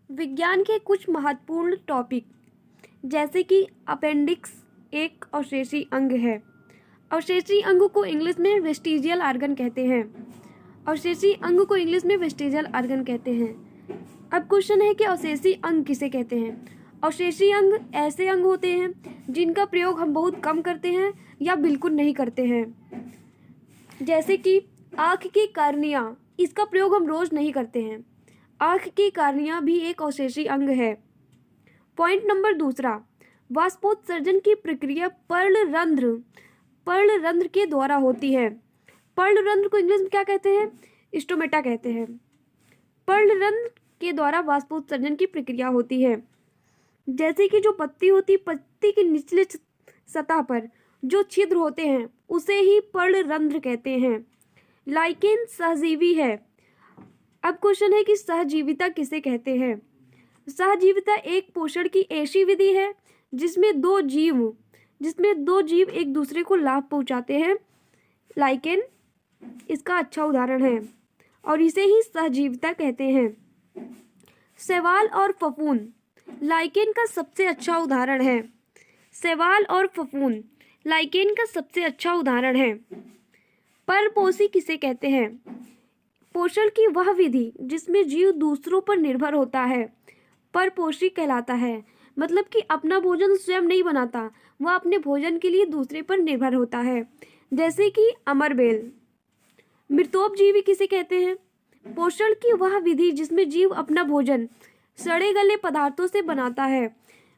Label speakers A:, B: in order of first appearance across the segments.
A: विज्ञान के कुछ महत्वपूर्ण टॉपिक जैसे कि अपेंडिक्स एक अवशेषी अंग है। अवशेषी अंग को इंग्लिश में वेस्टिजियल आर्गन कहते हैं। अवशेषी अंग को इंग्लिश में वेस्टिजियल आर्गन कहते हैं। अब क्वेश्चन है कि अवशेषी अंग किसे कहते हैं। अवशेषी अंग ऐसे अंग होते हैं जिनका प्रयोग हम बहुत कम करते हैं या बिल्कुल नहीं करते हैं। जैसे कि आँख की कार्निया, इसका प्रयोग हम रोज नहीं करते हैं। आँख की कार्निया भी एक अवशेषी अंग है। पॉइंट नंबर दूसरा, वाष्पोत्सर्जन की प्रक्रिया पर्णरंध्र के द्वारा होती है। पर्णरंध्र को इंग्लिश में क्या कहते हैं? स्टोमेटा कहते हैं। पर्णरंध्र के द्वारा वाष्पोत्सर्जन की प्रक्रिया होती है। जैसे कि जो पत्ती होती, पत्ती की निचले सतह पर जो छिद्र होते हैं उसे ही पर्णरंध्र कहते हैं। लाइकेन सहजीवी है। अब क्वेश्चन है कि सहजीविता किसे कहते हैं। सहजीविता एक पोषण की ऐसी विधि है जिसमें दो जीव एक दूसरे को लाभ पहुंचाते हैं। लाइकेन इसका अच्छा उदाहरण है और इसे ही सहजीविता कहते हैं। शैवाल और फफूंद लाइकेन का सबसे अच्छा उदाहरण है। शैवाल और फफूंद लाइकेन का सबसे अच्छा उदाहरण है। परपोषी किसे कहते हैं। पोषण की वह विधि जिसमें जीव दूसरों पर निर्भर होता है परपोषी कहलाता है। मतलब कि अपना भोजन स्वयं नहीं बनाता, वह अपने भोजन के लिए दूसरे पर निर्भर होता है। जैसे कि अमरबेल। मृतोपजीवी किसे कहते हैं। पोषण की वह विधि जिसमें जीव अपना भोजन सड़े गले पदार्थों से बनाता है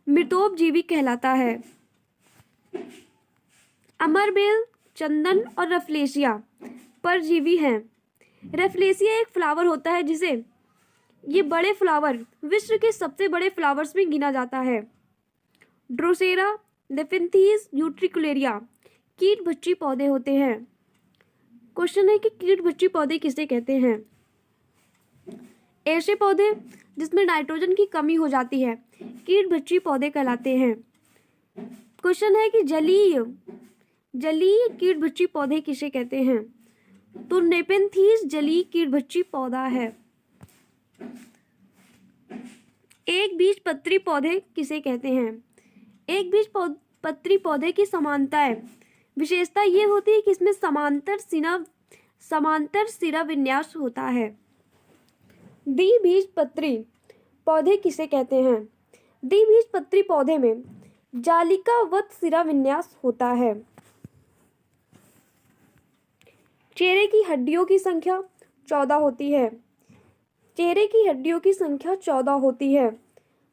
A: मृतोपजीवी कहलाता है। अमरबेल, चंदन और रफलेशिया परजीवी हैं। रफलेशिया एक फ्लावर होता है जिसे ये बड़े फ्लावर विश्व के सबसे बड़े फ्लावर्स में गिना जाता है। ड्रोसेरा, नेफेंथीज, यूट्रिकुलेरिया कीट भक्षी पौधे होते हैं। क्वेश्चन है कि कीट भक्षी पौधे किसे कहते हैं। ऐसे पौधे जिसमें नाइट्रोजन की कमी हो जाती है कीट भक्षी पौधे कहलाते हैं। क्वेश्चन है कि जलीय कीट भक्षी पौधे किसे कहते हैं। तो नेपेंथीज जलीय कीट भक्षी पौधा है। एक बीजपत्री पौधे किसे कहते हैं। एक बीजपत्री पौधे की विशेषता ये होती है कि इसमें समांतर सिरा विन्यास होता है। द्विबीजपत्री पौधे किसे कहते हैं। द्विबीजपत्री पौधे में जालिकावत सिरा विन्यास होता है। चेहरे की हड्डियों की संख्या 14 होती है। चेहरे की हड्डियों की संख्या 14 होती है।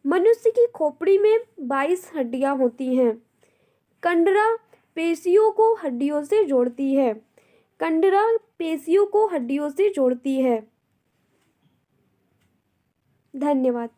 A: मनुष्य की खोपड़ी में 22 हड्डियां होती हैं। कंडरा पेशियों को हड्डियों से जोड़ती है। कंडरा पेशियों को हड्डियों से जोड़ती है। धन्यवाद।